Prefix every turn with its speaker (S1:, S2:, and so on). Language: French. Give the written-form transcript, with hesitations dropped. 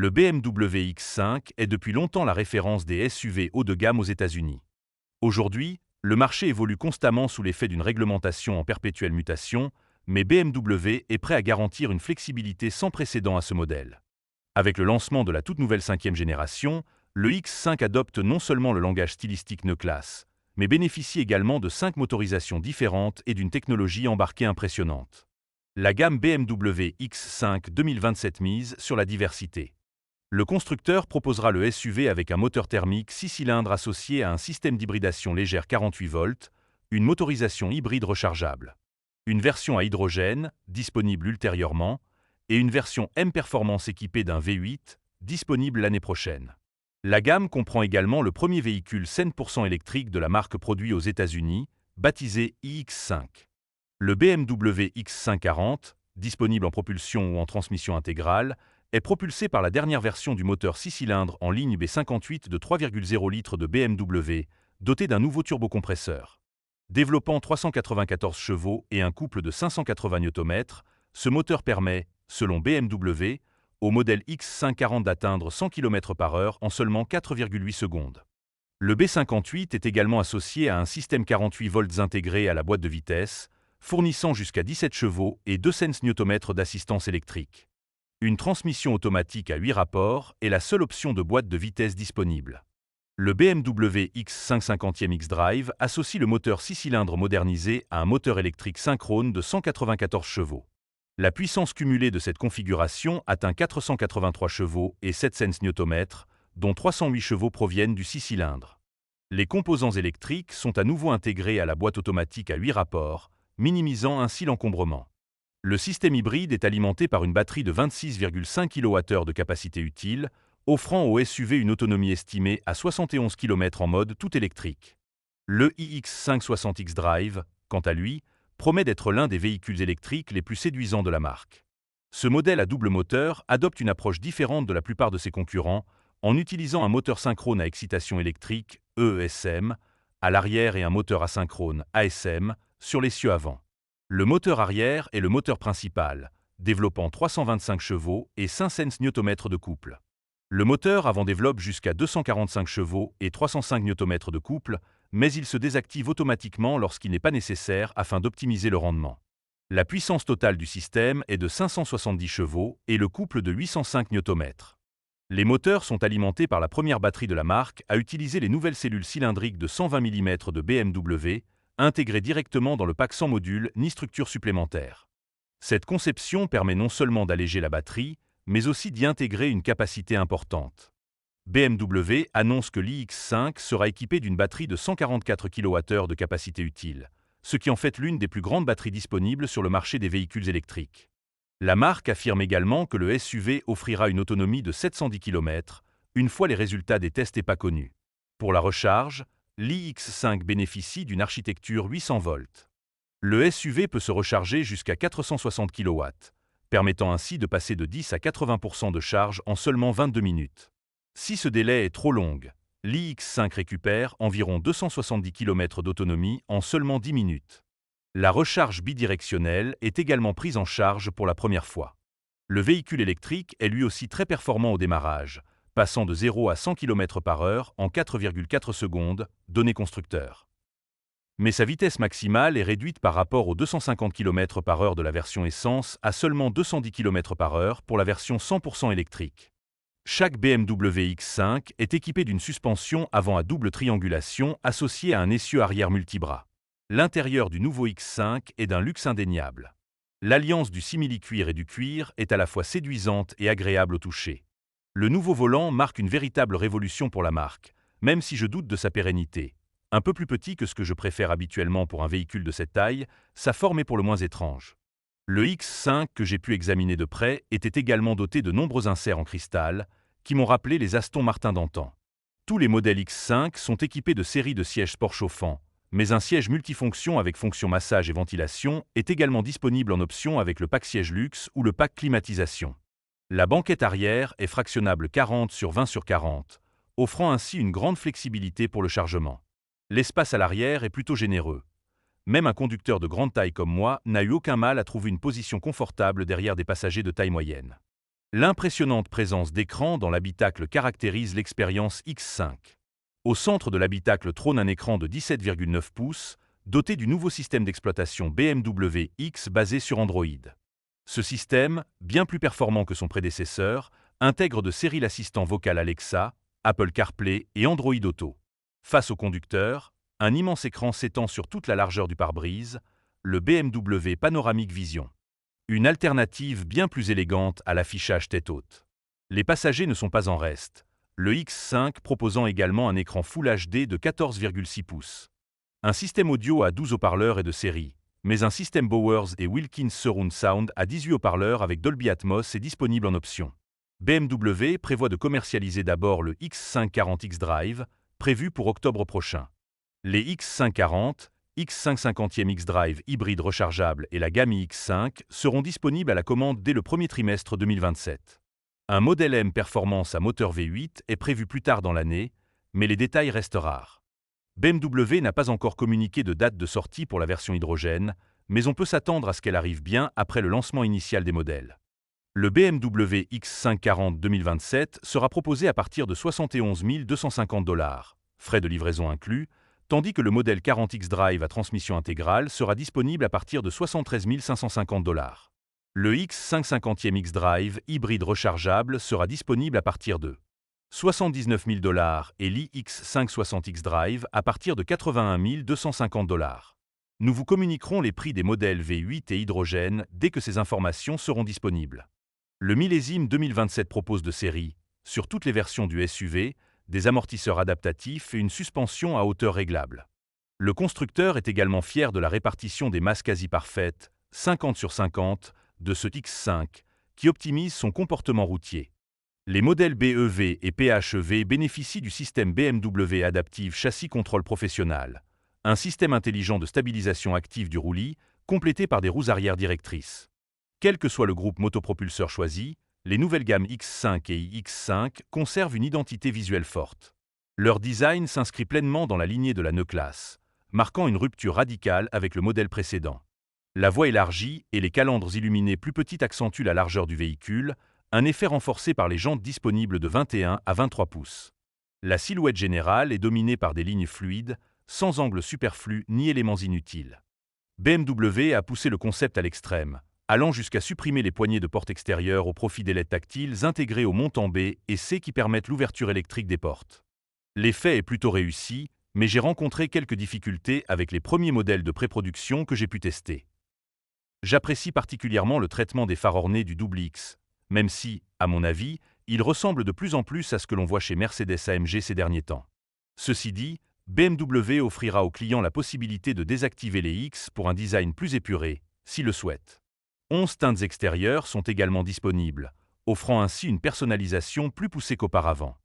S1: Le BMW X5 est depuis longtemps la référence des SUV haut de gamme aux États-Unis. Aujourd'hui, le marché évolue constamment sous l'effet d'une réglementation en perpétuelle mutation, mais BMW est prêt à garantir une flexibilité sans précédent à ce modèle. Avec le lancement de la toute nouvelle 5e génération, le X5 adopte non seulement le langage stylistique E-Class, mais bénéficie également de 5 motorisations différentes et d'une technologie embarquée impressionnante. La gamme BMW X5 2027 mise sur la diversité. Le constructeur proposera le SUV avec un moteur thermique 6 cylindres associé à un système d'hybridation légère 48 volts, une motorisation hybride rechargeable, une version à hydrogène, disponible ultérieurement, et une version M-Performance équipée d'un V8, disponible l'année prochaine. La gamme comprend également le premier véhicule 100% électrique de la marque produit aux États-Unis, baptisé iX5. Le BMW X540, disponible en propulsion ou en transmission intégrale, est propulsé par la dernière version du moteur 6 cylindres en ligne B58 de 3,0 litres de BMW, doté d'un nouveau turbocompresseur. Développant 394 chevaux et un couple de 580 Nm, ce moteur permet, selon BMW, au modèle X540 d'atteindre 100 km/h en seulement 4,8 secondes. Le B58 est également associé à un système 48 volts intégré à la boîte de vitesse, fournissant jusqu'à 17 chevaux et 200 Nm d'assistance électrique. Une transmission automatique à 8 rapports est la seule option de boîte de vitesse disponible. Le BMW X550e xDrive associe le moteur 6 cylindres modernisé à un moteur électrique synchrone de 194 chevaux. La puissance cumulée de cette configuration atteint 483 chevaux et 700 Nm, dont 308 chevaux proviennent du 6 cylindres. Les composants électriques sont à nouveau intégrés à la boîte automatique à 8 rapports, minimisant ainsi l'encombrement. Le système hybride est alimenté par une batterie de 26,5 kWh de capacité utile, offrant au SUV une autonomie estimée à 71 km en mode tout électrique. Le iX560 xDrive, quant à lui, promet d'être l'un des véhicules électriques les plus séduisants de la marque. Ce modèle à double moteur adopte une approche différente de la plupart de ses concurrents en utilisant un moteur synchrone à excitation électrique, ESM, à l'arrière et un moteur asynchrone, ASM, sur l'essieu avant. Le moteur arrière est le moteur principal, développant 325 chevaux et 500 Nm de couple. Le moteur avant développe jusqu'à 245 chevaux et 305 Nm de couple, mais il se désactive automatiquement lorsqu'il n'est pas nécessaire afin d'optimiser le rendement. La puissance totale du système est de 570 chevaux et le couple de 805 Nm. Les moteurs sont alimentés par la première batterie de la marque à utiliser les nouvelles cellules cylindriques de 120 mm de BMW, intégrées directement dans le pack sans module ni structure supplémentaire. Cette conception permet non seulement d'alléger la batterie, mais aussi d'y intégrer une capacité importante. BMW annonce que l'iX5 sera équipé d'une batterie de 144 kWh de capacité utile, ce qui en fait l'une des plus grandes batteries disponibles sur le marché des véhicules électriques. La marque affirme également que le SUV offrira une autonomie de 710 km, une fois les résultats des tests EPA connus. Pour la recharge, l'iX5 bénéficie d'une architecture 800 volts. Le SUV peut se recharger jusqu'à 460 kW, permettant ainsi de passer de 10 à 80% de charge en seulement 22 minutes. Si ce délai est trop long, l'iX5 récupère environ 270 km d'autonomie en seulement 10 minutes. La recharge bidirectionnelle est également prise en charge pour la première fois. Le véhicule électrique est lui aussi très performant au démarrage, passant de 0 à 100 km/h en 4,4 secondes, données constructeur. Mais sa vitesse maximale est réduite par rapport aux 250 km/h de la version essence à seulement 210 km/h pour la version 100% électrique. Chaque BMW X5 est équipé d'une suspension avant à double triangulation associée à un essieu arrière multibras. L'intérieur du nouveau X5 est d'un luxe indéniable. L'alliance du simili-cuir et du cuir est à la fois séduisante et agréable au toucher. Le nouveau volant marque une véritable révolution pour la marque, même si je doute de sa pérennité. Un peu plus petit que ce que je préfère habituellement pour un véhicule de cette taille, sa forme est pour le moins étrange. Le X5 que j'ai pu examiner de près était également doté de nombreux inserts en cristal, qui m'ont rappelé les Aston Martin d'antan. Tous les modèles X5 sont équipés de séries de sièges sport chauffants, mais un siège multifonction avec fonction massage et ventilation est également disponible en option avec le pack siège luxe ou le pack climatisation. La banquette arrière est fractionnable 40/20/40, offrant ainsi une grande flexibilité pour le chargement. L'espace à l'arrière est plutôt généreux. Même un conducteur de grande taille comme moi n'a eu aucun mal à trouver une position confortable derrière des passagers de taille moyenne. L'impressionnante présence d'écran dans l'habitacle caractérise l'expérience X5. Au centre de l'habitacle trône un écran de 17,9 pouces, doté du nouveau système d'exploitation BMW X basé sur Android. Ce système, bien plus performant que son prédécesseur, intègre de série l'assistant vocal Alexa, Apple CarPlay et Android Auto. Face au conducteur, un immense écran s'étend sur toute la largeur du pare-brise, le BMW Panoramic Vision. Une alternative bien plus élégante à l'affichage tête haute. Les passagers ne sont pas en reste, le X5 proposant également un écran Full HD de 14,6 pouces. Un système audio à 12 haut-parleurs est de série, mais un système Bowers et Wilkins Surround Sound à 18 haut-parleurs avec Dolby Atmos est disponible en option. BMW prévoit de commercialiser d'abord le X540 xDrive, prévu pour octobre prochain. Les X540, X550e xDrive hybride rechargeable et la gamme iX5 seront disponibles à la commande dès le premier trimestre 2027. Un modèle M Performance à moteur V8 est prévu plus tard dans l'année, mais les détails restent rares. BMW n'a pas encore communiqué de date de sortie pour la version hydrogène, mais on peut s'attendre à ce qu'elle arrive bien après le lancement initial des modèles. Le BMW X540 2027 sera proposé à partir de 71 250 $, frais de livraison inclus, tandis que le modèle 40 xDrive à transmission intégrale sera disponible à partir de 73 550 $. Le X550e xDrive hybride rechargeable sera disponible à partir de 79 000 $ et l'iX560 xDrive à partir de 81 250 $. Nous vous communiquerons les prix des modèles V8 et hydrogène dès que ces informations seront disponibles. Le millésime 2027 propose de série, sur toutes les versions du SUV, des amortisseurs adaptatifs et une suspension à hauteur réglable. Le constructeur est également fier de la répartition des masses quasi parfaites, 50 sur 50, de ce X5, qui optimise son comportement routier. Les modèles BEV et PHEV bénéficient du système BMW Adaptive Chassis Control Professionnel, un système intelligent de stabilisation active du roulis, complété par des roues arrière directrices. Quel que soit le groupe motopropulseur choisi, les nouvelles gammes X5 et iX5 conservent une identité visuelle forte. Leur design s'inscrit pleinement dans la lignée de la E-Class, marquant une rupture radicale avec le modèle précédent. La voie élargie et les calandres illuminés plus petits accentuent la largeur du véhicule, un effet renforcé par les jantes disponibles de 21 à 23 pouces. La silhouette générale est dominée par des lignes fluides, sans angles superflus ni éléments inutiles. BMW a poussé le concept à l'extrême, allant jusqu'à supprimer les poignées de porte extérieures au profit des LED tactiles intégrés au montant B et C qui permettent l'ouverture électrique des portes. L'effet est plutôt réussi, mais j'ai rencontré quelques difficultés avec les premiers modèles de pré-production que j'ai pu tester. J'apprécie particulièrement le traitement des phares ornés du double X, même si, à mon avis, il ressemble de plus en plus à ce que l'on voit chez Mercedes-AMG ces derniers temps. Ceci dit, BMW offrira aux clients la possibilité de désactiver les X pour un design plus épuré, s'ils le souhaitent. 11 teintes extérieures sont également disponibles, offrant ainsi une personnalisation plus poussée qu'auparavant.